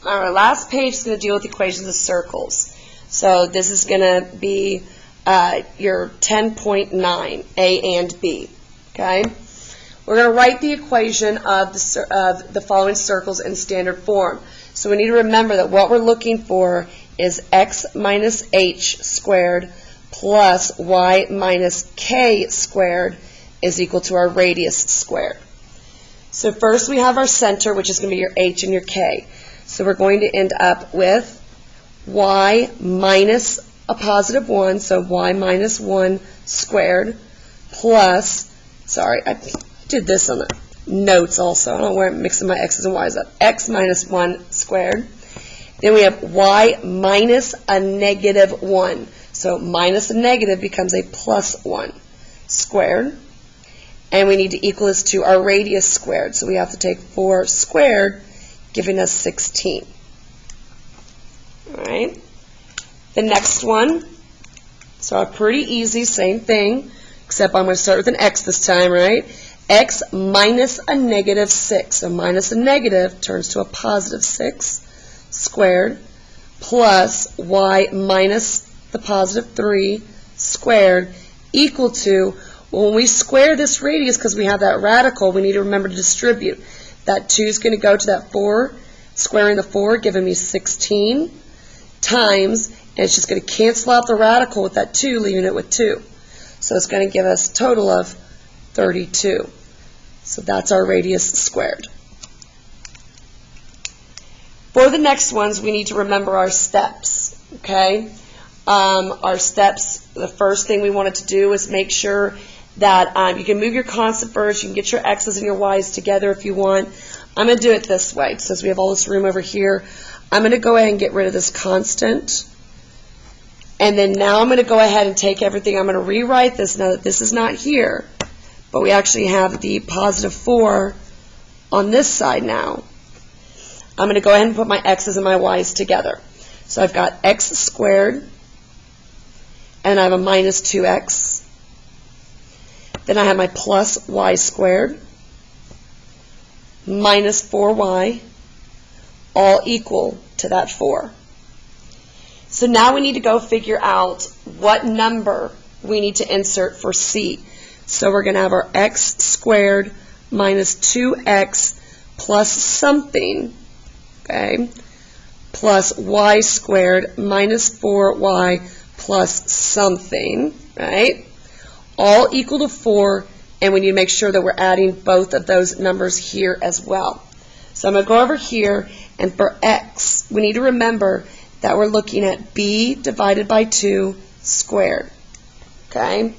Our last page is going to deal with equations of circles. So this is going to be your 10.9, A and B. Okay? We're going to write the equation of the following circles in standard form. So we need to remember that what we're looking for is x minus h squared plus y minus k squared is equal to our radius squared. So first we have our center, which is going to be your h and your k. So we're going to end up with y minus a positive 1, so y minus 1 squared plus, sorry, I did this on the notes also. I don't know where I'm mixing my x's and y's up. X minus 1 squared. Then we have y minus a negative 1. So minus a negative becomes a plus 1 squared. And we need to equal this to our radius squared. So we have to take 4 squared, giving us 16. All right. The next one, so pretty easy, same thing, except I'm going to start with an x this time, right? X minus a negative 6. So minus a negative turns to a positive 6 squared plus y minus the positive 3 squared equal to, well, when we square this radius, because we have that radical, we need to remember to distribute. That 2 is going to go to that 4, squaring the 4, giving me 16 times, and it's just going to cancel out the radical with that 2, leaving it with 2. So it's going to give us a total of 32. So that's our radius squared. For the next ones, we need to remember our steps, okay? Our steps, the first thing we wanted to do is make sure that you can move your constant first. You can get your x's and your y's together if you want. I'm going to do it this way. Since we have all this room over here, I'm going to go ahead and get rid of this constant. And then now I'm going to go ahead and take everything. I'm going to rewrite this now that this is not here. But we actually have the positive 4 on this side now. I'm going to go ahead and put my x's and my y's together. So I've got x squared, and I have a minus 2x. Then I have my plus y squared, minus 4y, all equal to that 4. So now we need to go figure out what number we need to insert for c. So we're going to have our x squared minus 2x plus something, okay, plus y squared minus 4y plus something, right, all equal to 4, and we need to make sure that we're adding both of those numbers here as well. So I'm going to go over here, and for x, we need to remember that we're looking at b divided by 2 squared, okay?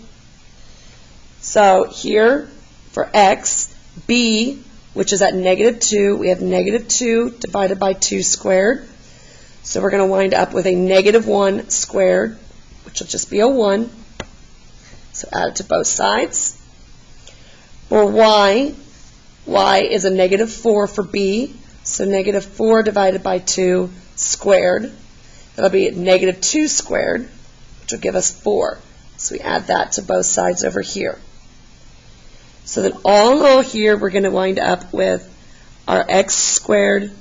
So here, for x, b, which is at negative 2, we have negative 2 divided by 2 squared. So we're going to wind up with a negative 1 squared, which will just be a 1. So add it to both sides. For y is a negative 4 for b. So negative 4 divided by 2 squared. That'll be negative 2 squared, which will give us 4. So we add that to both sides over here. So then all in all here, we're going to wind up with our x squared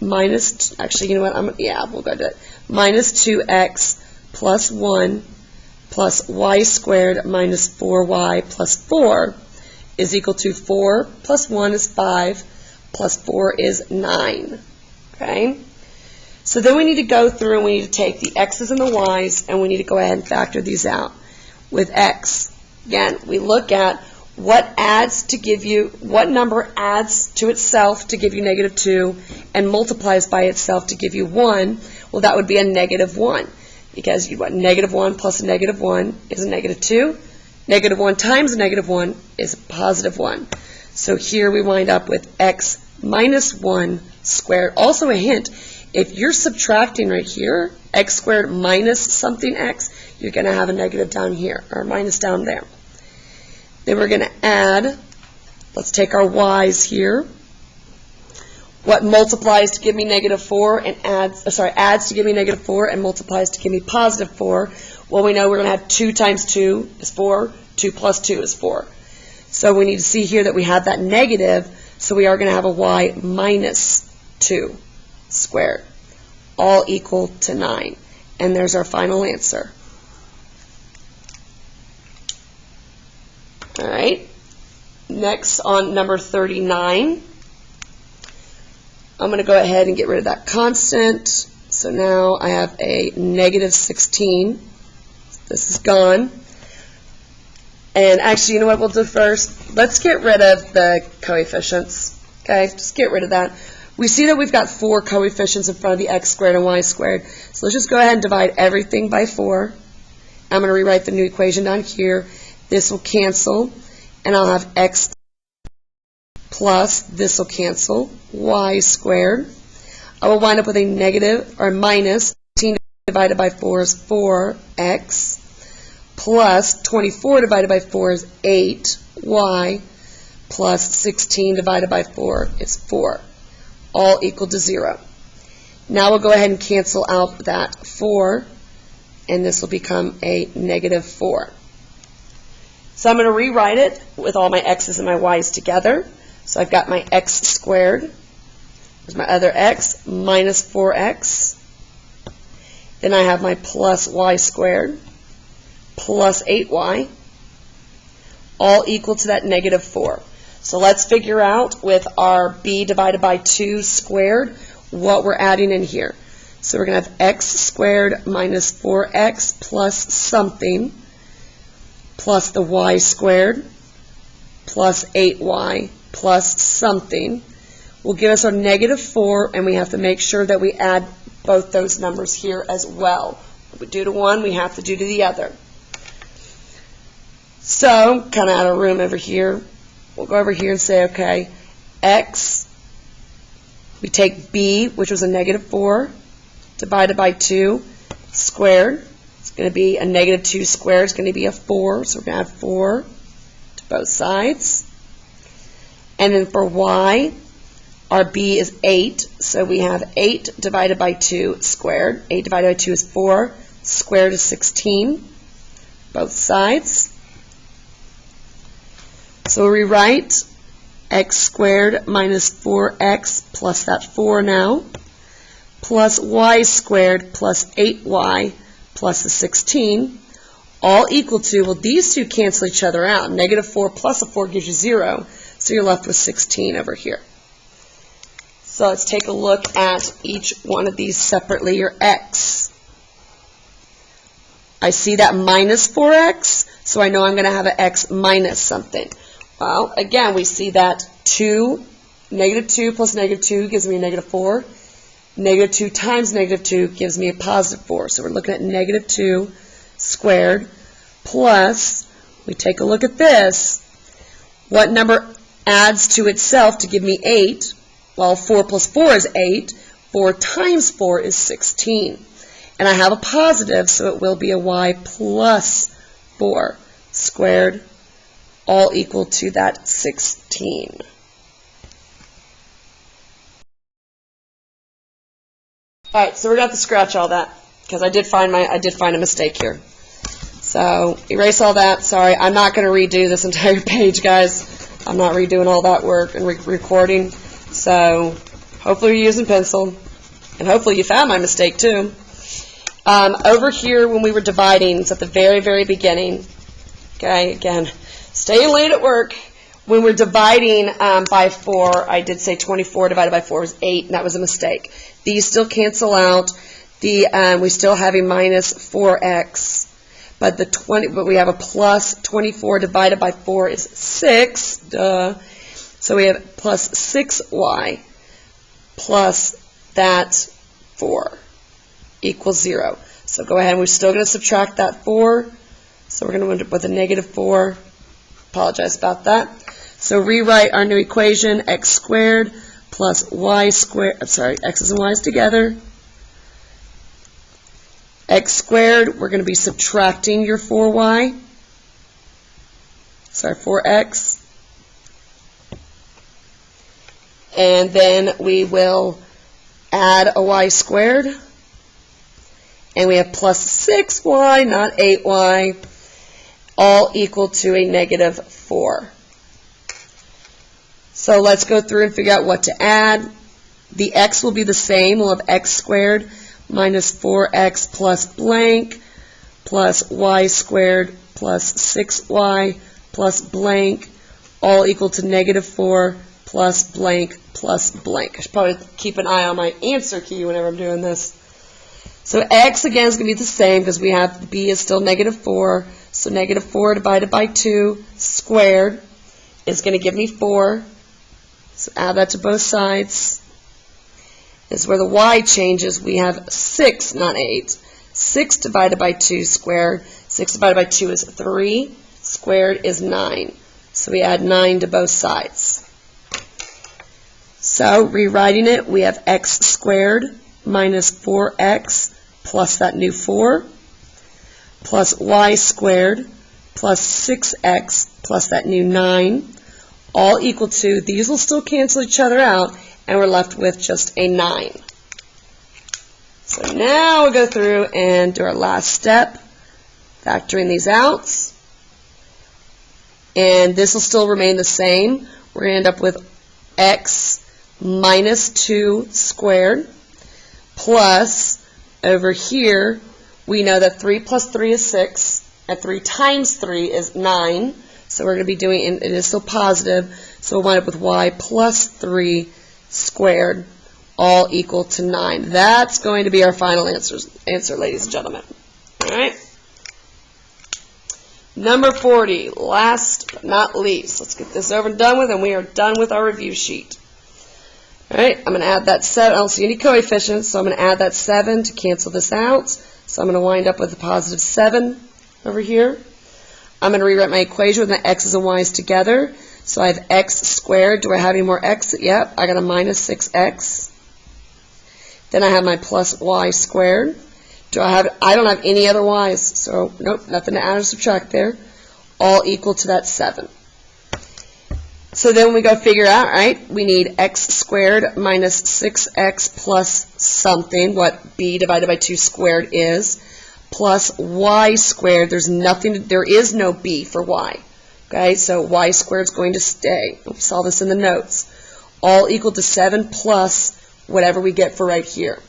minus, actually, you know what, we'll go to it. Minus 2x plus 1 plus y squared minus 4y plus 4 is equal to 4 plus 1 is 5 plus 4 is 9. Okay? So then we need to go through and we need to take the x's and the y's and we need to go ahead and factor these out. With x, again, we look at what number adds to itself to give you negative 2 and multiplies by itself to give you 1. Well, that would be a negative 1 because you've got negative 1 plus a negative 1 is a negative 2. Negative 1 times a negative 1 is a positive 1. So here we wind up with x minus 1 squared. Also a hint, if you're subtracting right here, x squared minus something x, you're going to have a negative down here, or minus down there. Then we're going to add, let's take our y's here. What multiplies to give me negative 4 and adds to give me negative 4 and multiplies to give me positive 4? Well, we know we're going to have 2 times 2 is 4, 2 plus 2 is 4. So we need to see here that we have that negative, so we are going to have a y minus 2 squared, all equal to 9. And there's our final answer. All right. Next, on number 39, I'm going to go ahead and get rid of that constant. So now I have a negative 16. This is gone. And actually, you know what we'll do first? Let's get rid of the coefficients. Okay, just get rid of that. We see that we've got 4 coefficients in front of the x squared and y squared. So let's just go ahead and divide everything by 4. I'm going to rewrite the new equation down here. This will cancel, and I'll have x plus, this will cancel, y squared. I will wind up with a negative, or minus, 16 divided by 4 is 4x, plus 24 divided by 4 is 8y, plus 16 divided by 4 is 4, all equal to 0. Now we'll go ahead and cancel out that 4, and this will become a negative 4. So I'm going to rewrite it with all my x's and my y's together. So I've got my x squared, there's my other x, minus 4x. Then I have my plus y squared, plus 8y, all equal to that negative 4. So let's figure out with our b divided by 2 squared what we're adding in here. So we're going to have x squared minus 4x plus something, plus the y squared, plus 8y, plus something, will give us our negative 4, and we have to make sure that we add both those numbers here as well. What we do to one, we have to do to the other. So, kind of out of room over here, we'll go over here and say, okay, x, we take b, which was a negative 4, divided by 2, squared. It's going to be a negative 2 squared. It's going to be a 4, so we're going to add 4 to both sides. And then for y, our b is 8, so we have 8 divided by 2 squared. 8 divided by 2 is 4, squared is 16, both sides. So we'll rewrite x squared minus 4x plus that 4 now, plus y squared plus 8y plus the 16, all equal to, well, these two cancel each other out. Negative 4 plus a 4 gives you 0, so you're left with 16 over here. So let's take a look at each one of these separately. Your x. I see that minus 4x, so I know I'm going to have an x minus something. Well, again, we see that negative 2 plus negative 2 gives me a negative 4. Negative 2 times negative 2 gives me a positive 4. So we're looking at negative 2 squared plus, we take a look at this, what number adds to itself to give me 8? Well, 4 plus 4 is 8. 4 times 4 is 16. And I have a positive, so it will be a y plus 4 squared, all equal to that 16. All right, so we're going to have to scratch all that because I did find a mistake here. So erase all that. Sorry, I'm not going to redo this entire page, guys. I'm not redoing all that work and recording. So hopefully you're using pencil, and hopefully you found my mistake too. Over here, when we were dividing, it's at the very, very beginning. Okay, again, staying late at work. When we're dividing by 4, I did say 24 divided by 4 is 8, and that was a mistake. These still cancel out. We still have a minus 4x, but we have a plus 24 divided by 4 is 6. Duh. So we have plus 6y plus that 4 equals 0. So go ahead, and we're still going to subtract that 4. So we're going to end up with a negative 4. Apologize about that. So rewrite our new equation, x squared plus y squared, x's and y's together. X squared, we're going to be subtracting your 4x. And then we will add a y squared. And we have plus 6y, not 8y, all equal to a negative 4. So let's go through and figure out what to add. The x will be the same. We'll have x squared minus 4x plus blank plus y squared plus 6y plus blank, all equal to negative 4 plus blank plus blank. I should probably keep an eye on my answer key whenever I'm doing this. So x, again, is going to be the same because we have b is still negative 4. So negative 4 divided by 2 squared is going to give me 4. So add that to both sides. This is where the y changes. We have 6, not 8. 6 divided by 2 squared. 6 divided by 2 is 3. Squared is 9. So we add 9 to both sides. So rewriting it, we have x squared minus 4x plus that new 4 plus y squared plus 6x plus that new 9, all equal to, these will still cancel each other out, and we're left with just a 9. So now we'll go through and do our last step, factoring these out. And this will still remain the same. We're going to end up with x minus 2 squared plus, over here, we know that 3 plus 3 is 6, and 3 times 3 is 9. So we're going to be doing, and it is still positive, so we'll wind up with y plus 3 squared, all equal to 9. That's going to be our final answer, ladies and gentlemen. All right? Number 40, last but not least. Let's get this over and done with, and we are done with our review sheet. All right, I'm going to add that 7. I don't see any coefficients, so I'm going to add that 7 to cancel this out. So I'm going to wind up with a positive 7 over here. I'm going to rewrite my equation with my x's and y's together. So I have x squared. Do I have any more x? Yep, I got a minus 6x. Then I have my plus y squared. I don't have any other y's, so nope, nothing to add or subtract there. All equal to that 7. So then we go figure out, right, we need x squared minus 6x plus something, what b divided by 2 squared is, plus y squared. There is no b for y. Okay, so y squared is going to stay. We saw this in the notes. All equal to 7 plus whatever we get for right here.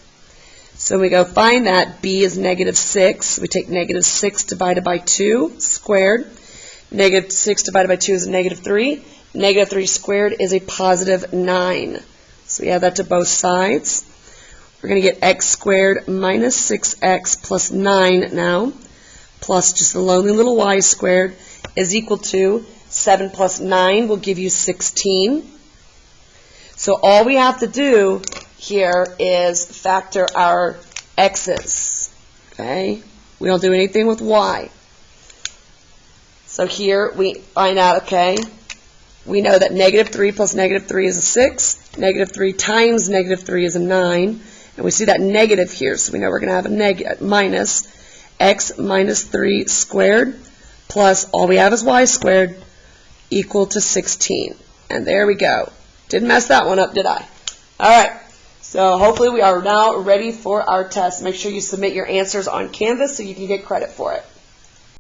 So we go find that b is negative 6. We take negative 6 divided by 2 squared. Negative 6 divided by 2 is negative 3. Negative 3 squared is a positive 9. So we add that to both sides. We're going to get x squared minus 6x plus 9 now, plus just the lonely little y squared, is equal to 7 plus 9 will give you 16. So all we have to do here is factor our x's. Okay? We don't do anything with y. So here we find out, okay, we know that negative 3 plus negative 3 is a 6. Negative 3 times negative 3 is a 9. And we see that negative here, so we know we're going to have a minus x minus 3 squared plus all we have is y squared equal to 16. And there we go. Didn't mess that one up, did I? All right. So hopefully we are now ready for our test. Make sure you submit your answers on Canvas so you can get credit for it.